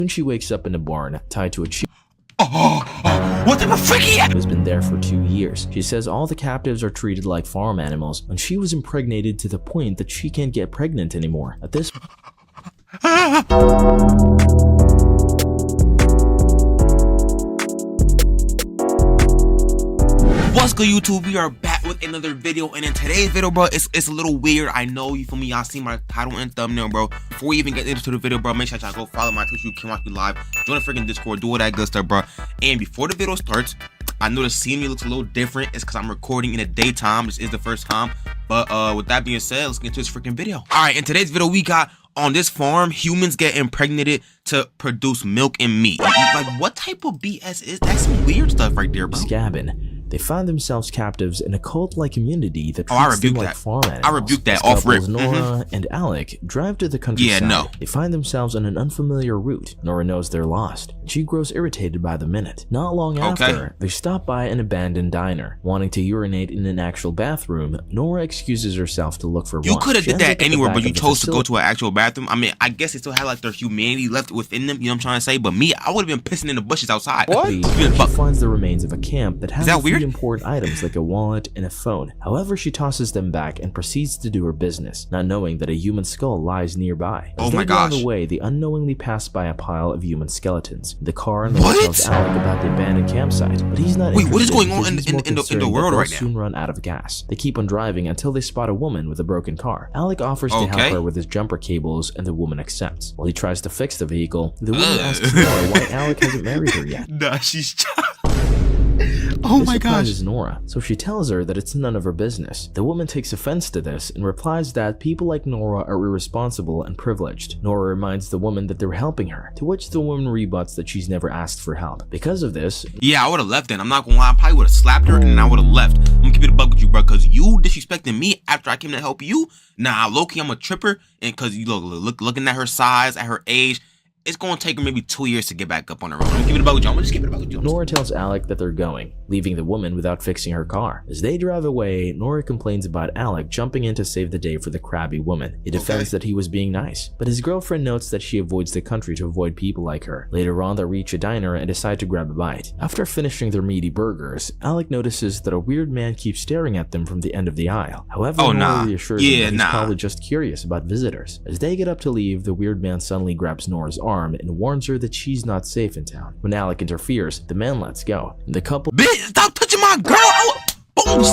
Soon she wakes up in a barn, tied to a chair. What the freaky? Has been there for 2 years. She says all the captives are treated like farm animals, and she was impregnated to the point that she can't get pregnant anymore. At this What's good, YouTube? We are back with another video, and in today's video, bro, it's a little weird. I know, you feel me? Y'all see my title and thumbnail, bro. Before we even get into the video, bro, make sure y'all go follow my Twitch. You can watch me live, join the freaking Discord, do all that good stuff, bro. And before the video starts, I know the scenery looks a little different. It's because I'm recording in the daytime. This is the first time. But with that being said, let's get into this freaking video. All right, in today's video, we got on this farm, humans get impregnated to produce milk and meat. Like, what type of BS is that? That's some weird stuff right there, bro. cabin. They find themselves captives in a cult-like community that treats them like farm animals. I rebuke that off rip. Nora and Alec drive to the countryside. Yeah, no. They find themselves on an unfamiliar route. Nora knows they're lost. She grows irritated by the minute. Not long after, they stop by an abandoned diner. Wanting to urinate in an actual bathroom, Nora excuses herself to look for one. You could have did that anywhere, but you chose to go to an actual bathroom. I mean, I guess they still had like their humanity left within them, you know what I'm trying to say? But me, I would have been pissing in the bushes outside. What? She finds the remains of a camp that has important items like a wallet and a phone. However, she tosses them back and proceeds to do her business, not knowing that a human skull lies nearby. As they go on the way, they unknowingly pass by a pile of human skeletons. The car and tells Alec about the abandoned campsite, but he's not interested. Wait, what is going on in the world right now? Soon run out of gas. They keep on driving until they spot a woman with a broken car. Alec offers to help her with his jumper cables, and the woman accepts. While he tries to fix the vehicle, the woman asks Nora why Alec hasn't married her yet. Nah, she's oh my gosh. This surprises Nora, so she tells her that it's none of her business. The woman takes offense to this and replies that people like Nora are irresponsible and privileged. Nora reminds the woman that they're helping her, to which the woman rebuts that she's never asked for help. Because of this, yeah, I would have left then. I'm not gonna lie, I probably would have slapped her and then I would have left. I'm gonna keep it a buck with you, bro, because you disrespecting me after I came to help you. Nah, low-key, I'm a tripper, and because you looking at her size, at her age, it's going to take her maybe 2 years to get back up on her own. I'm gonna keep it about with you. I'm gonna just keep it about with you. Nora tells Alec that they're going, leaving the woman without fixing her car. As they drive away, Nora complains about Alec jumping in to save the day for the crabby woman. He defends that he was being nice, but his girlfriend notes that she avoids the country to avoid people like her. Later on, they reach a diner and decide to grab a bite. After finishing their meaty burgers, Alec notices that a weird man keeps staring at them from the end of the aisle. However, Nora reassures him that he's probably just curious about visitors. As they get up to leave, the weird man suddenly grabs Nora's arm and warns her that she's not safe in town. When Alec interferes, the man lets go. And the couple— Bitch, stop touching my girl! Boom,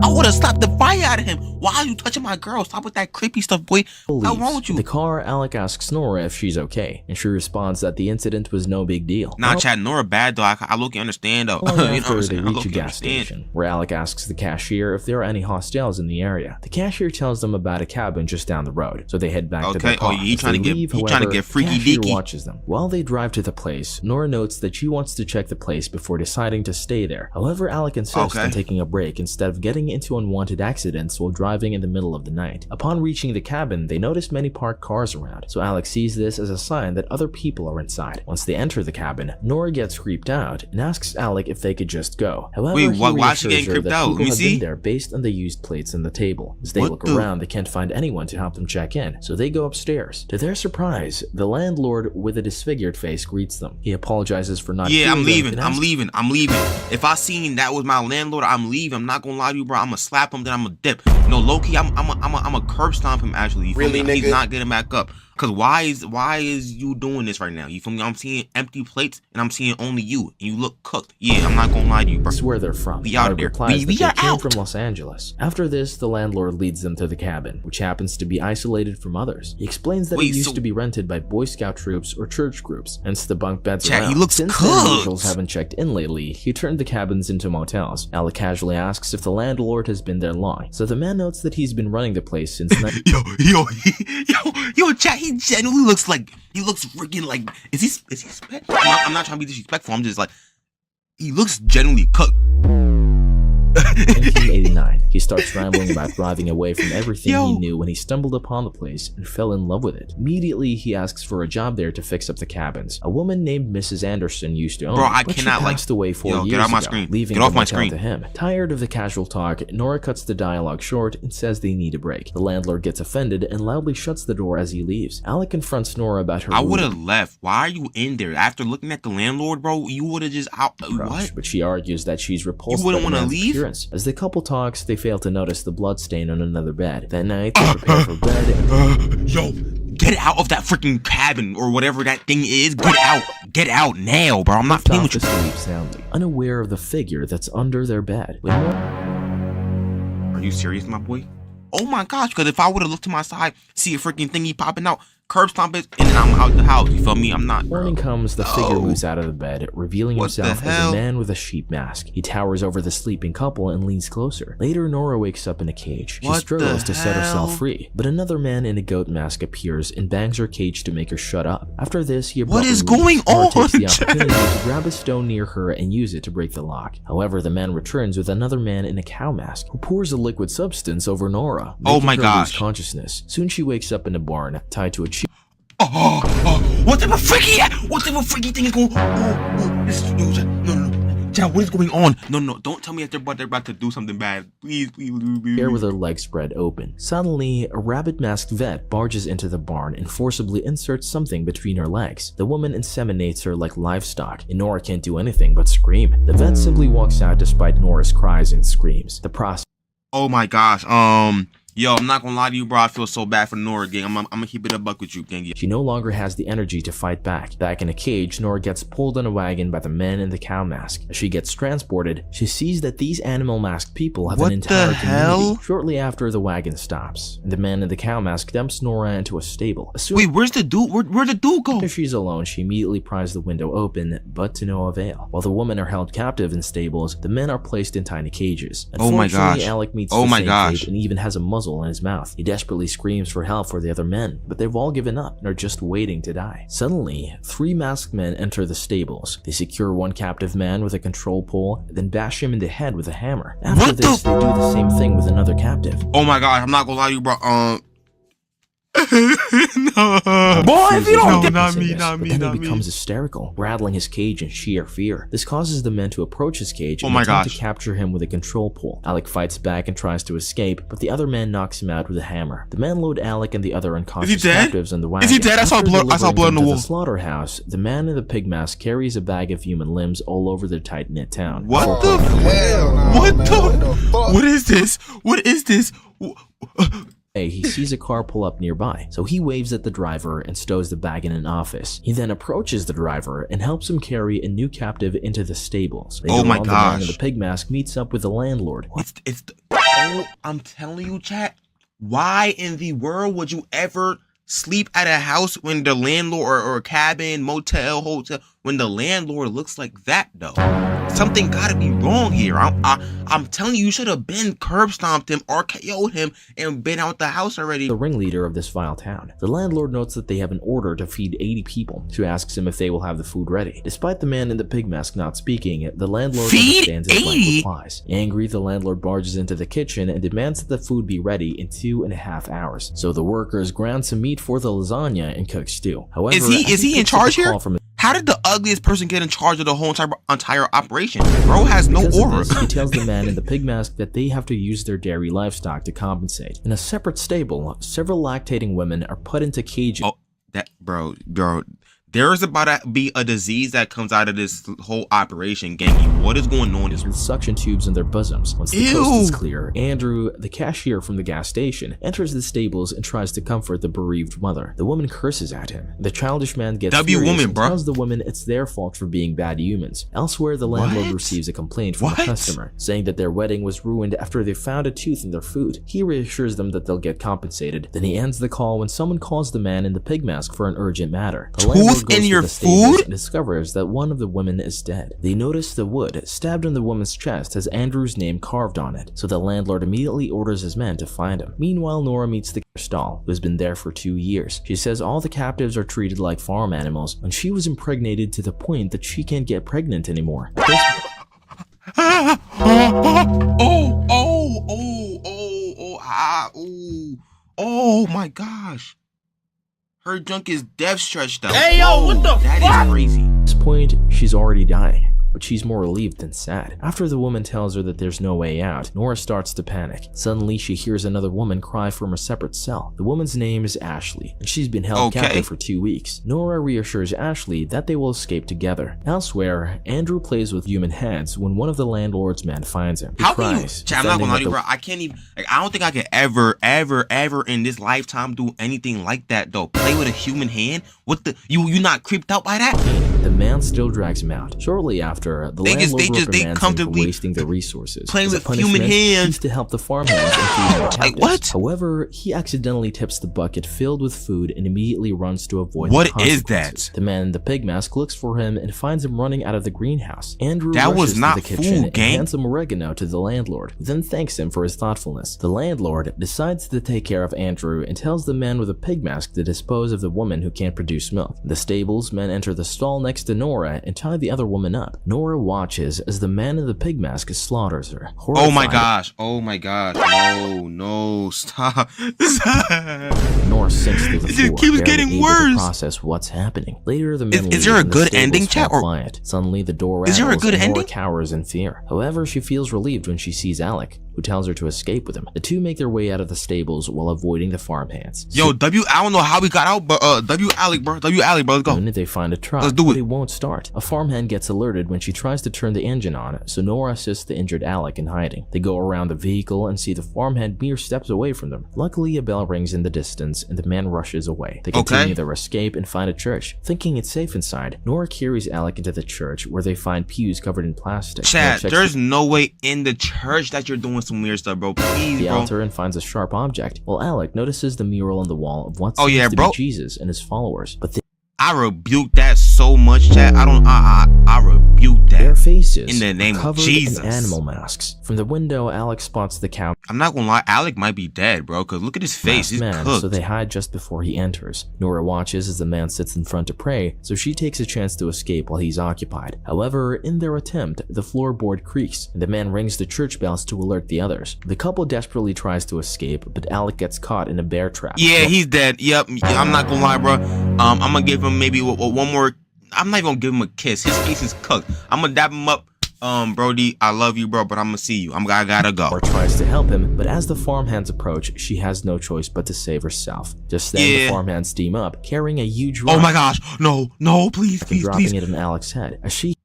I would have stopped the fire out of him. Why are you touching my girl? Stop with that creepy stuff, boy. What's wrong with you? In the car, Alec asks Nora if she's okay, and she responds that the incident was no big deal. Nah, Chad, Nora bad though. I look you understand though. After they reach a gas station, where Alec asks the cashier if there are any hostels in the area. The cashier tells them about a cabin just down the road, so they head back to the car. He trying to get freaky deaky. Watches them. While they drive to the place, Nora notes that she wants to check the place before deciding to stay there. However, Alec insists on taking a break instead of getting into unwanted accidents while driving in the middle of the night. Upon reaching the cabin, they notice many parked cars around, so Alex sees this as a sign that other people are inside. Once they enter the cabin, Nora gets creeped out and asks Alec if they could just go. However, why is she getting creeped out? Let me see. Been there based on the used plates on the table. As they look around, they can't find anyone to help them check in, so they go upstairs. To their surprise, the landlord with a disfigured face greets them. He apologizes for not— I'm leaving. If I seen that was my landlord, I'm leaving. I'm not gonna lie to you, bro. I'm gonna slap him, then I'm gonna dip. No, low-key, I'm a curb stomp him, actually. Really, nigga? He's not getting back up. Cause why is you doing this right now? You feel me? I'm seeing empty plates and I'm seeing only you, and you look cooked. Yeah, I'm not gonna lie to you, bro. That's where they're from. We out there. We are out. From Los Angeles. After this, the landlord leads them to the cabin, which happens to be isolated from others. He explains that it used to be rented by Boy Scout troops or church groups, hence the bunk beds around. He looks Since cooked. the individuals haven't checked in lately, he turned the cabins into motels. Alec casually asks if the landlord has been there long, so the man notes that he's been running the place since— yo, chat, he genuinely looks like— he looks freaking like— is he I'm not trying to be disrespectful, I'm just like— he looks genuinely cooked. 1989, he starts rambling about driving away from everything he knew when he stumbled upon the place and fell in love with it. Immediately, he asks for a job there to fix up the cabins. A woman named Mrs. Anderson used to own it, but she passed away 4 years ago, leaving the motel to him. Tired of the casual talk, Nora cuts the dialogue short and says they need a break. The landlord gets offended and loudly shuts the door as he leaves. Alec confronts Nora about her. I would have left. Why are you in there? After looking at the landlord, bro, you would have just what? But she argues that she's repulsed by the man's appearance. As the couple talks, they fail to notice the blood stain on another bed. That night, they prepare for bed and yo, get out of that freaking cabin or whatever that thing is. Get out now, bro. I'm not playing with you. Sleep soundly, unaware of the figure that's under their bed. Are you serious, my boy? Oh my gosh, because if I would have looked to my side, see a freaking thingy popping out, curb stomp it, and then I'm out the house. You feel me? I'm not. Morning comes, the figure moves out of the bed, revealing himself as a man with a sheep mask. He towers over the sleeping couple and leans closer. Later, Nora wakes up in a cage. She struggles to set herself free, but another man in a goat mask appears and bangs her cage to make her shut up. After this, he what is going on? Nora takes the opportunity to grab a stone near her and use it to break the lock. However, the man returns with another man in a cow mask who pours a liquid substance over Nora. Oh my gosh! Consciousness. Soon she wakes up in a barn, tied to a tree. What type of freaky thing is going on? No. Child, what is going on? No, don't tell me that they're about to do something bad. Please. Here with her legs spread open. Suddenly, a rabbit-masked vet barges into the barn and forcibly inserts something between her legs. The woman inseminates her like livestock, and Nora can't do anything but scream. The vet simply walks out despite Nora's cries and screams. The process. Oh my gosh, yo, I'm not gonna lie to you, bro. I feel so bad for Nora, gang. I'm gonna keep it a buck with you, gang. She no longer has the energy to fight back. Back in a cage, Nora gets pulled in a wagon by the men in the cow mask. As she gets transported, she sees that these animal masked people have an entire community. Shortly after, the wagon stops, and the man in the cow mask dumps Nora into a stable. Wait, where's the dude? Where'd the dude go? After she's alone, she immediately pries the window open, but to no avail. While the women are held captive in stables, the men are placed in tiny cages. Oh my gosh. Alec meets the same fate and even has a muzzle in his mouth. He desperately screams for help for the other men, but they've all given up and are just waiting to die. Suddenly, 3 masked men enter the stables. They secure one captive man with a control pole, then bash him in the head with a hammer. After this, they do the same thing with another captive. Oh my god, I'm not gonna lie to you, bro. No. Boy, if you don't get not me. Then he becomes hysterical, rattling his cage in sheer fear. This causes the men to approach his cage and attempt to capture him with a control pole. Alec fights back and tries to escape, but the other man knocks him out with a hammer. The men load Alec and the other unconscious captives in the wagon. Is he dead? I saw blood on the wall. The slaughterhouse, the man in the pig mask carries a bag of human limbs all over their tight-knit town. What the hell? What the fuck? What is this? What is this? He sees a car pull up nearby, so he waves at the driver and stows the bag in an office. He then approaches the driver and helps him carry a new captive into the stables. Oh my gosh. The man in the pig mask meets up with the landlord. I'm telling you, chat, why in the world would you ever sleep at a house when the landlord or cabin, motel, hotel, when the landlord looks like that though? Something gotta be wrong here. I'm telling you, you should have been curb stomped him or KO'd him and been out the house already. The ringleader of this vile town. The landlord notes that they have an order to feed 80 people. She asks him if they will have the food ready. Despite the man in the pig mask not speaking, the landlord understands his blank replies. Angry, the landlord barges into the kitchen and demands that the food be ready in 2.5 hours. So the workers ground some meat for the lasagna and cook stew. However, is he in charge here? How did the ugliest person get in charge of the whole entire operation? Bro has no aura. He tells the man in the pig mask that they have to use their dairy livestock to compensate. In a separate stable, several lactating women are put into cages. Oh, that bro. There's about to be a disease that comes out of this whole operation, gangy. What is going on? With suction tubes in their bosoms. Once the coast is clear, Andrew, the cashier from the gas station, enters the stables and tries to comfort the bereaved mother. The woman curses at him. The childish man gets furious and tells the woman it's their fault for being bad humans. Elsewhere, the landlord receives a complaint from a customer, saying that their wedding was ruined after they found a tooth in their food. He reassures them that they'll get compensated. Then he ends the call when someone calls the man in the pig mask for an urgent matter. The landlord goes in your the food and discovers that one of the women is dead. They notice the wood stabbed in the woman's chest has Andrew's name carved on it, so the landlord immediately orders his men to find him. Meanwhile, Nora meets the stall, who has been there for 2 years. She says all the captives are treated like farm animals, and she was impregnated to the point that she can't get pregnant anymore. Oh Oh my gosh. Her junk is death stretched out. Hey, yo, what the That fuck? is crazy. At this point, she's already dying, but she's more relieved than sad. After the woman tells her that there's no way out, Nora starts to panic. Suddenly, she hears another woman cry from a separate cell. The woman's name is Ashley, and she's been held captive for 2 weeks. Nora reassures Ashley that they will escape together. Elsewhere, Andrew plays with human heads when one of the landlord's men finds him. He How can you? cries, I'm not gonna lie to you, defending bro. I can't even. Like, I don't think I could ever in this lifetime do anything like that though. Play with a human hand. What the? You not creeped out by that? the man still drags him out. Shortly after, the landlord reprimands him for wasting their resources. Playing As a with human punishment, hands. he's to help the farmhands and feed their captives. Like, what? However, he accidentally tips the bucket filled with food and immediately runs to avoid What the is consequences. that? The man in the pig mask looks for him and finds him running out of the greenhouse. Andrew That was rushes not to the kitchen food, gang. and hands some oregano to the landlord, who then thanks him for his thoughtfulness. The landlord decides to take care of Andrew and tells the man with a pig mask to dispose of the woman who can't produce milk. In the stables, men enter the stall next to Nora and tie the other woman up. Nora watches as the man in the pig mask slaughters her. Oh my Horrified, gosh. Oh my gosh. No, stop. Nora sinks to the It floor, just keeps barely getting able worse. to process what's happening. Later, the men Is leave there a and the good stables ending, fall chat, or- quiet. Suddenly, the door Is there a rattles good and Nora ending? cowers in fear. However, she feels relieved when she sees Alec, who tells her to escape with him. The two make their way out of the stables while avoiding the farmhands. Yo, I don't know how we got out, but Alec, bro, let's go. Soon they find a truck, Let's do but it. it won't start. A farmhand gets alerted when she tries to turn the engine on, so Nora assists the injured Alec in hiding. They go around the vehicle and see the farmhand mere steps away from them. Luckily, a bell rings in the distance and the man rushes away. They continue their escape and find a church. Thinking it's safe inside, Nora carries Alec into the church where they find pews covered in plastic. Nora Chad, checks there's no way in the church that you're doing some weird stuff, bro. Please, the bro. altar and finds a sharp object, while Alec notices the mural on the wall of what Oh, seems yeah, to bro. be Jesus and his followers. But I rebuke that so much, Chad. I rebuke their that. faces In the name are of covered Jesus. in animal masks. From the window, Alex spots the cow I'm not gonna lie, Alec might be dead, bro, because look at his face. He's man, cooked. so they hide just before he enters. Nora watches as the man sits in front to pray, so she takes a chance to escape while he's occupied. However, in their attempt, the floorboard creaks, and the man rings the church bells to alert the others. The couple desperately tries to escape, but Alec gets caught in a bear trap. Yeah, he's dead. Yep, I'm not gonna lie, bro. I'm gonna give him maybe one more. I'm not even gonna give him a kiss. His face is cooked. I'm gonna dab him up. Brody, I love you, bro, but I'm gonna see you. I gotta go. Or tries to help him, but as the farmhands approach, she has no choice but to save herself. Just then, the farmhands team up, carrying a huge rock Oh my gosh, no, please, and dropping it on Alec's head. As she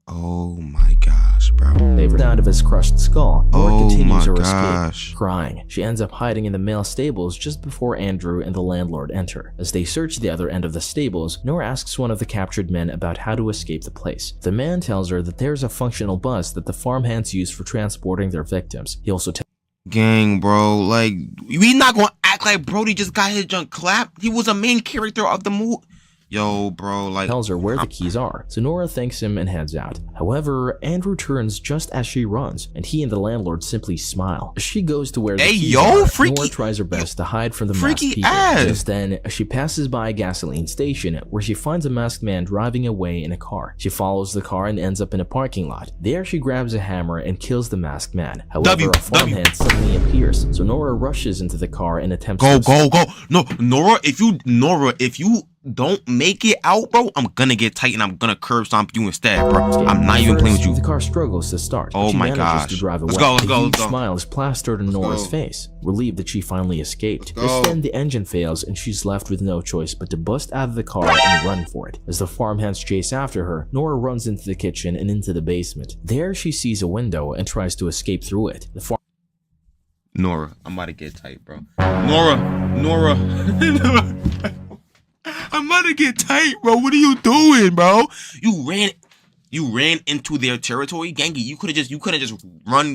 Oh my gosh, bro. saves out of his crushed skull, Nora Oh continues my her gosh. escape, crying. She ends up hiding in the male stables just before Andrew and the landlord enter. As they search the other end of the stables, Nora asks one of the captured men about how to escape the place. The man tells her that there's a functional bus that the farmhands use for transporting their victims. He also Gang, bro, like, we not gonna act like Brody just got his junk clapped. He was a main character of the movie. Yo, bro, like, tells her where the keys are, so Nora thanks him and heads out. However, Andrew turns just as she runs, and he and the landlord simply smile. As she goes to where the keys are, Nora tries her best to hide from the masked people. Just then, she passes by a gasoline station where she finds a masked man driving away in a car. She follows the car and ends up in a parking lot. There, she grabs a hammer and kills the masked man. However, a farmhand suddenly appears, so Nora rushes into the car and attempts to go. No, Nora, if you don't make it out, bro, I'm gonna get tight and I'm gonna curb stomp you instead, bro. I'm not even playing with you. The car struggles to start. Oh she my manages gosh. to drive away. Let's go. A huge smile is plastered on Nora's face, relieved that she finally escaped. Just then, the engine fails and she's left with no choice but to bust out of the car and run for it. As the farmhands chase after her, Nora runs into the kitchen and into the basement. There, she sees a window and tries to escape through it. Nora, I'm about to get tight, bro. Nora. I'm about to get tight, bro. What are you doing, bro? You ran into their territory, Gangy. You couldn't just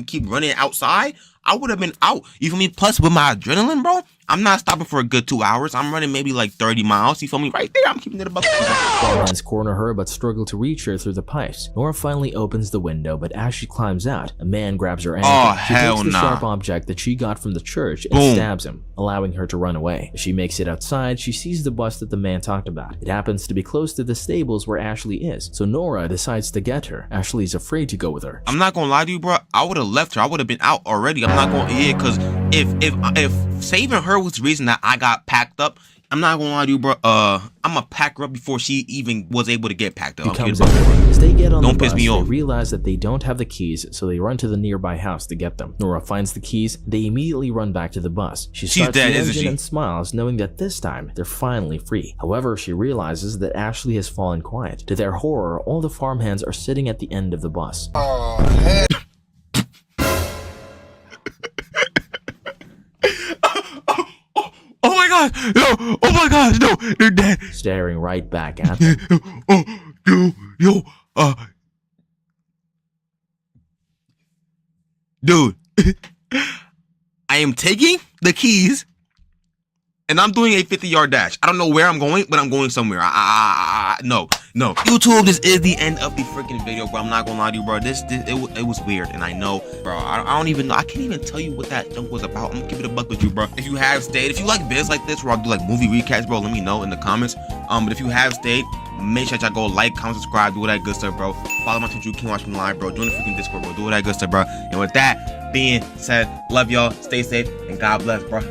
keep running outside. I would have been out. You feel me? Plus, with my adrenaline, bro, I'm not stopping for a good 2 hours. I'm running maybe like 30 miles. You feel me? Right there, I'm keeping it above. Farmhands corner her but struggle to reach her through the pipes. Nora finally opens the window, but as she climbs out, a man grabs her ankle. Oh, she hell takes the nah. sharp object that she got from the church and stabs him, allowing her to run away. As she makes it outside, she sees the bus that the man talked about. It happens to be close to the stables where Ashley is, so Nora decides to get her. Ashley's afraid to go with her. I'm not gonna lie to you, bro. I would have left her. I would have been out already. I'm not gonna, because if saving her was the reason that I got packed up. I'm not gonna lie to you, bro. I'm gonna pack her up before she even was able to get packed up. As they get on Don't the piss bus, me they off. realize that they don't have the keys, so they run to the nearby house to get them. Nora finds the keys. They immediately run back to the bus. She starts dead, the isn't engine she? and smiles, knowing that this time they're finally free. However, she realizes that Ashley has fallen quiet. To their horror, all the farmhands are sitting at the end of the bus. Oh my god, no! Oh my god, no! They're dead. Staring right back at them. Dude, I am taking the keys and I'm doing a 50-yard dash. I don't know where I'm going, but I'm going somewhere. No. YouTube, this is the end of the freaking video, bro. I'm not gonna lie to you, bro. It was weird, and I know, bro. I don't even know. I can't even tell you what that junk was about. I'm gonna keep it a buck with you, bro. If you have stayed, if you like videos like this where I'll do like movie recaps, bro, let me know in the comments. But if you have stayed, make sure y'all go like, comment, subscribe, do all that good stuff, bro. Follow my Twitch, you can watch me live, bro. Join the freaking Discord, bro. Do all that good stuff, bro. And with that being said, love y'all, stay safe, and God bless, bro.